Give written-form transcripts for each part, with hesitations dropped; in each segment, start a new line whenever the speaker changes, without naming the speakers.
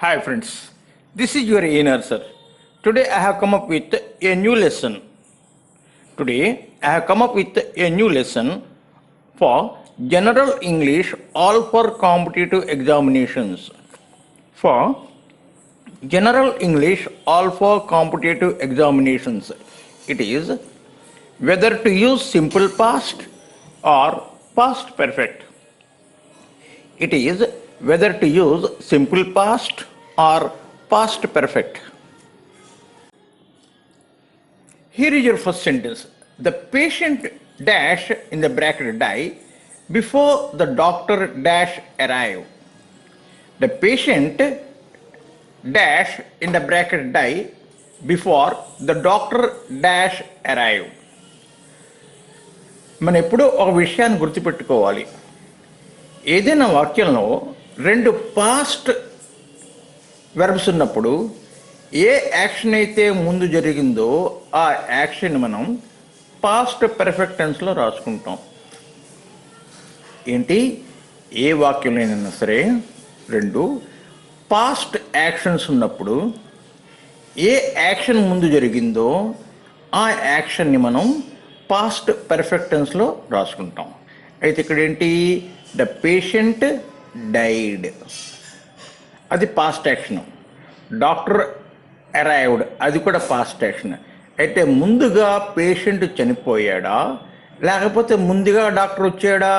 Hi friends, this is your Einer sir. Today I have come up with a new lesson. Today I have come up with a new lesson for General English all for competitive examinations. For General English all for competitive examinations, it is whether to use simple past or past perfect. It is whether to use simple past or past perfect. Here is your first sentence. The patient dash in the bracket die before the doctor dash arrive. The patient dash in the bracket die before the doctor dash arrive. మనం ఎప్పుడూ ఒక విషయాన్ని గుర్తుపెట్టుకోవాలి. ఏదైనా వాక్యంలో రెండు past verbs ఉన్నప్పుడు ఏ action అయితే ముందు జరిగిందో ఆ యాక్షన్ మనం పాస్ట్ పర్ఫెక్ట్ టెన్స్లో రాసుకుంటాం. ఏంటి ఏ వాక్యంలోనైనా సరే రెండు పాస్ట్ యాక్షన్స్ ఉన్నప్పుడు ఏ యాక్షన్ ముందు జరిగిందో ఆ యాక్షన్ని మనం పాస్ట్ పర్ఫెక్ట్ టెన్స్లో రాసుకుంటాం. అయితే ఇక్కడ ఏంటి, ద పేషెంట్ డైడ్, అది పాస్ట్ యాక్షన్. డాక్టర్ అరైవ్డ్, అది కూడా పాస్ట్ యాక్షన్. అయితే ముందుగా పేషెంట్ చనిపోయాడా లేకపోతే ముందుగా డాక్టర్ వచ్చాడా?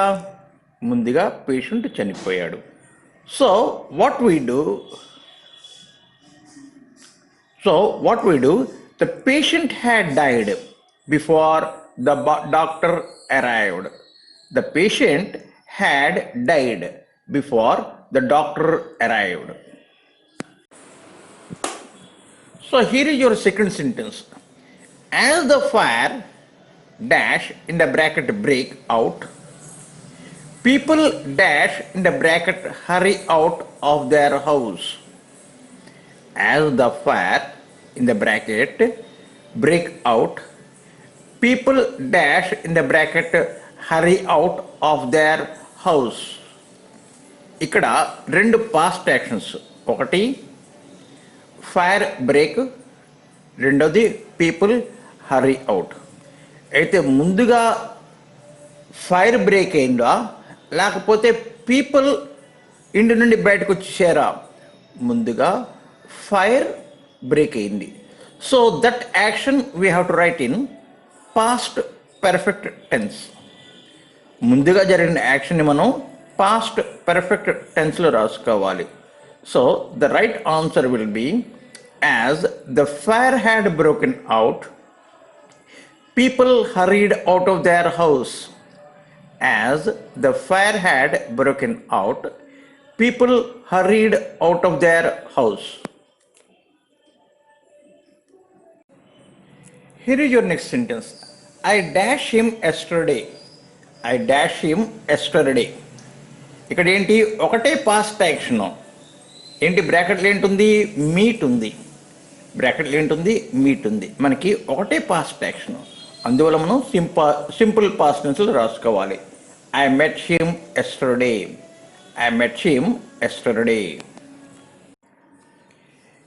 ముందుగా పేషెంట్ చనిపోయాడు. So what we do, the patient had died before the doctor arrived. The patient had died before the doctor arrived. So here is your second sentence. As the fire dash in the bracket break out, people dash in the bracket hurry out of their house. As the fire in the bracket break out, people dash in the bracket hurry out of their house. ఇక్కడ రెండు past actions, ఒకటి fire break, రెండోది people హరీ out. అయితే ముందుగా fire break అయిందా లేకపోతే people ఇంటి నుండి బయటకు వచ్చేసారా? ముందుగా ఫైర్ బ్రేక్ అయింది. So that action we have to write in past perfect tense. ముందుగా జరిగిన యాక్షన్ని మనం పాస్ట్ పర్ఫెక్ట్ టెన్స్లో రాసుకోవాలి. So the right answer will be as the fire had broken out, people hurried out of their house. As the fire had broken out, people hurried out of their house. Here is your next sentence. I dash him yesterday. I dash him yesterday. ఇక్కడ ఏంటి, ఒకటే past action. ఏంటి, బ్రాకెట్లో ఏంటుంది, meet ఉంది. బ్రాకెట్లో ఏంటుంది, meet ఉంది. మనకి ఒకటే పాస్ట్ యాక్షన్, అందువల్ల మనం సింపుల్ పాస్ట్ టెన్స్లో రాసుకోవాలి. I met him yesterday. I met him yesterday.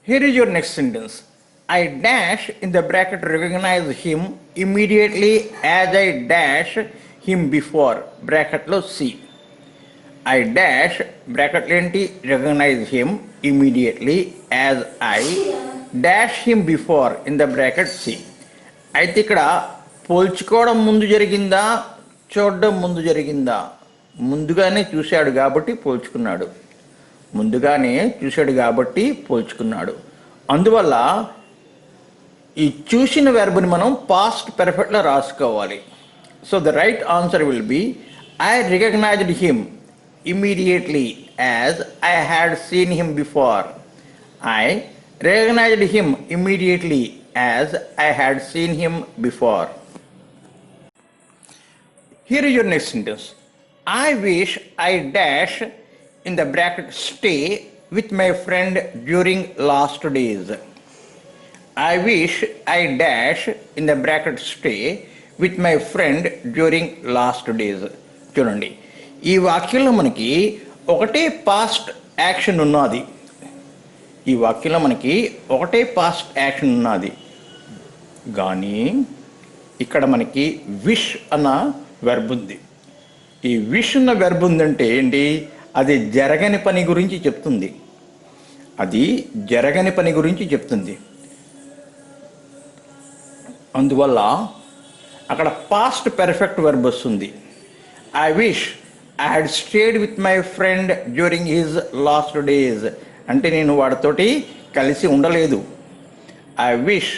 Here is your next sentence. I dash in the bracket recognize him immediately as I dash him before, bracket lo C. I dash bracket lenti recognize him immediately as I dash him before in the bracket C. అయితే ఇక్కడ పోల్చుకోవడం ముందు జరిగిందా చూడడం ముందు జరిగిందా? ముందుగానే చూశాడు కాబట్టి పోల్చుకున్నాడు. ముందుగానే చూశాడు కాబట్టి పోల్చుకున్నాడు. అందువల్ల ఈ చూసిన వెర్బ్ని మనం పాస్ట్ పర్ఫెక్ట్లో రాసుకోవాలి. So the right answer will be I recognised him immediately as I had seen him before. I recognised him immediately as I had seen him before. Here is your next sentence. I wish I dash in the bracket stay with my friend during last days. I wish I dash in the bracket stay with my friend during last days. చూడండి, ఈ వాక్యంలో మనకి ఒకటే past action ఉన్నది. ఈ వాక్యంలో మనకి ఒకటే పాస్ట్ యాక్షన్ ఉన్నది, కానీ ఇక్కడ మనకి విష్ అన్న వెర్బ్ ఉంది. ఈ విష్ ఉన్న వెర్బ్ ఉందంటే ఏంటి? అది జరగని పని గురించి చెప్తుంది. అది జరగని పని గురించి చెప్తుంది. అందువల్ల అక్కడ పాస్ట్ పెర్ఫెక్ట్ వెర్బ్ వస్తుంది. I wish I had stayed with my friend during his last days. అంటే నేను వాడితోటి కలిసి ఉండలేదు. I wish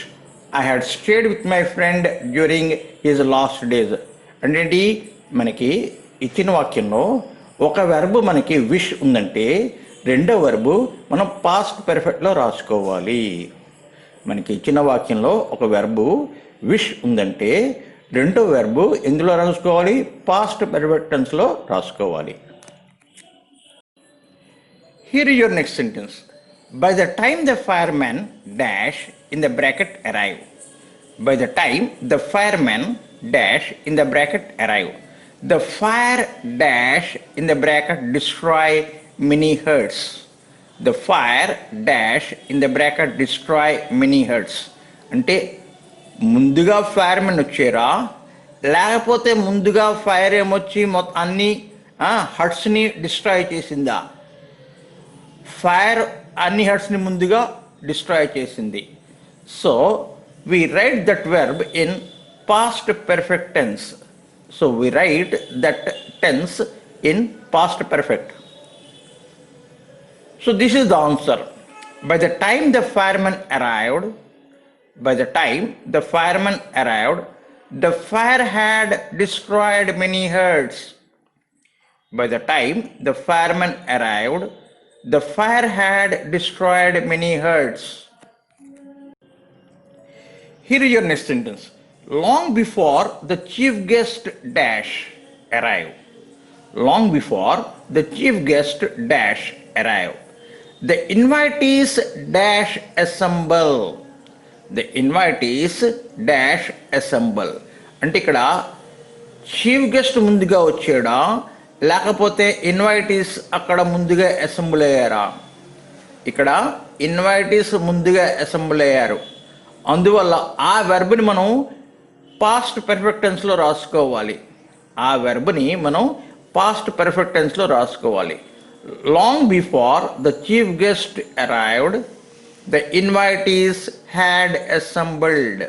I had stayed with my friend during his last days అంటే ఏంటి? మనకి ఇచ్చిన వాక్యంలో ఒక వెర్బ్ మనకి విష్ ఉందంటే రెండో వెర్బ్ మనం పాస్ట్ పెర్ఫెక్ట్లో రాసుకోవాలి. మనకి ఇచ్చిన వాక్యంలో ఒక వెర్బు విష్ ఉందంటే రెండో వెర్బు ఎందులో రాసుకోవాలి? పాస్ట్ పెర్ఫెక్ట్ టెన్స్లో రాసుకోవాలి. Here is your next sentence. By the time the fireman dash in the bracket arrive. By the time the fireman dash in the bracket arrive. The fire dash in the bracket destroy many herds. The fire dash in the bracket destroy many herds. అంటే ముందుగా firemen వచ్చారా, లేకపోతే ముందుగా fire ఏమొచ్చి మొత్తం అన్ని హర్ట్స్ని destroy చేసిందా? Fire అన్ని హర్ట్స్ని ముందుగా డిస్ట్రాయ్ చేసింది. So we write that verb in past perfect tense. So we write that tense in past perfect. So this is the answer. By the time the fireman arrived, the fire had destroyed many herds. By the time the fireman arrived, the fire had destroyed many herds. Here is your next sentence. Long before the chief guest dash arrive. Long before the chief guest dash arrive. The invitees dash assemble. The invitees dash assemble. అంటే ఇక్కడ chief guest ముందుగా వచ్చాడా, లేకపోతే invitees అక్కడ ముందుగా assemble అయ్యారా? ఇక్కడ invitees ముందుగా అసెంబుల్ అయ్యారు. అందువల్ల ఆ వెర్బ్ని మనం పాస్ట్ పెర్ఫెక్ట్ టెన్స్లో రాసుకోవాలి. ఆ వెర్బ్ని మనం పాస్ట్ పెర్ఫెక్ట్ టెన్స్లో రాసుకోవాలి. Long before the chief guest arrived, the invitees had assembled.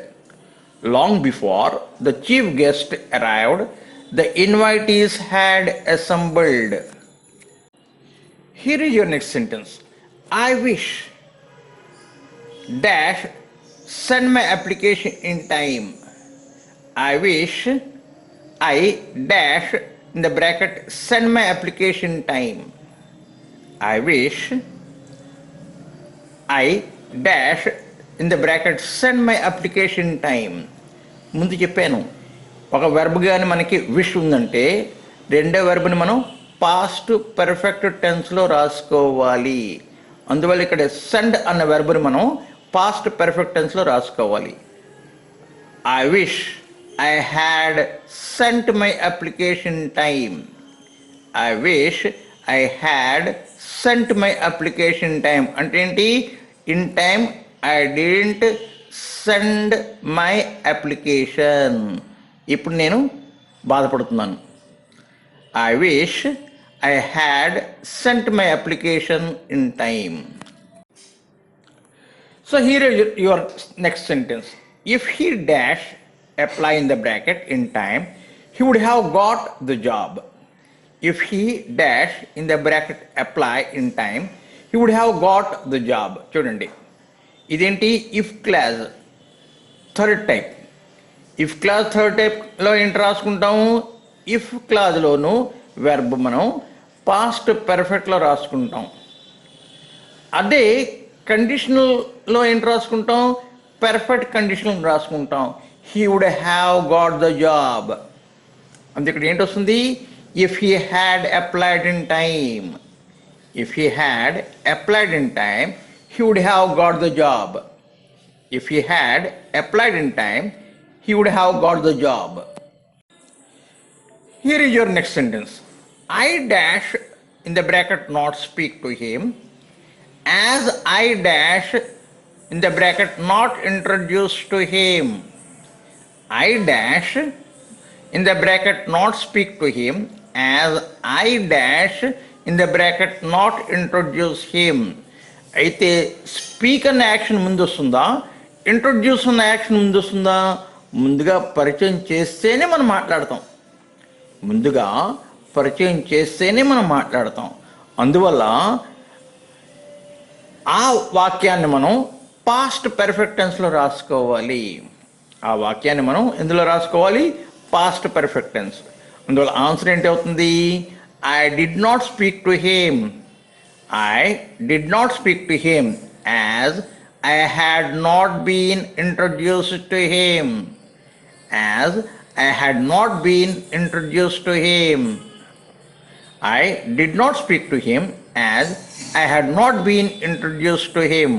Long before the chief guest arrived, the invitees had assembled. Here is your next sentence. I wish dash send my application in time. I wish I dash in the bracket send my application time. I wish I dash in the bracket send my application time. ముందు చెప్పాను, ఒక verb కానీ మనకి wish ఉందంటే రెండో వెర్బ్ని మనం past perfect టెన్స్లో రాసుకోవాలి. అందువల్ల ఇక్కడ సెండ్ అన్న వెర్బ్ని మనం పాస్ట్ పెర్ఫెక్ట్ టెన్స్లో రాసుకోవాలి. I wish I had sent my application time. I wish I had sent my application time అంటే ఏంటి? In time I didn't send my application. ఇప్పుడు నేను బాధపడుతున్నాను. I wish I had sent my application in time. So here your next sentence. If he dash apply in the bracket in time, he would have got the job. If he dash in the bracket apply in time, he would have got the job. చూడండి, ఇదేంటి? If clause third type. If clause third టైప్లో ఏంటి రాసుకుంటాము? If క్లాజ్లోను verb మనం past పెర్ఫెక్ట్లో రాసుకుంటాం. అదే కండిషనల్లో ఏంటి రాసుకుంటాం? పెర్ఫెక్ట్ కండిషనల్ రాసుకుంటాం. He would have got the job. అంతే. ఇక్కడ ఏంటి వస్తుంది? If he had applied in time. If he had applied in time, he would have got the job. If he had applied in time, he would have got the job. Here is your next sentence. I dash in the bracket not speak to him as as I dash in the bracket not introduced to him. I dash in the bracket not speak to him as I dash in the bracket not introduce him. అయితే speak అన్న action ముందు వస్తుందా, introduce అన్న action ముందు వస్తుందా? ముందుగా పరిచయం చేస్తేనే మనం మాట్లాడతాం. ముందుగా పరిచయం చేస్తేనే మనం మాట్లాడతాం. అందువల్ల ఆ వాక్యాన్ని మనం పాస్ట్ పర్ఫెక్ట్ టెన్స్లో రాసుకోవాలి. ఆ వాక్యాన్ని మనం ఎందులో రాసుకోవాలి? Past perfect tense. అందువల్ల ఆన్సర్ ఏంటి అవుతుంది? I did not speak to him. I did not speak to him as I had not been introduced to him. As I had not been introduced to him. I did not speak to him as I had not been introduced to him.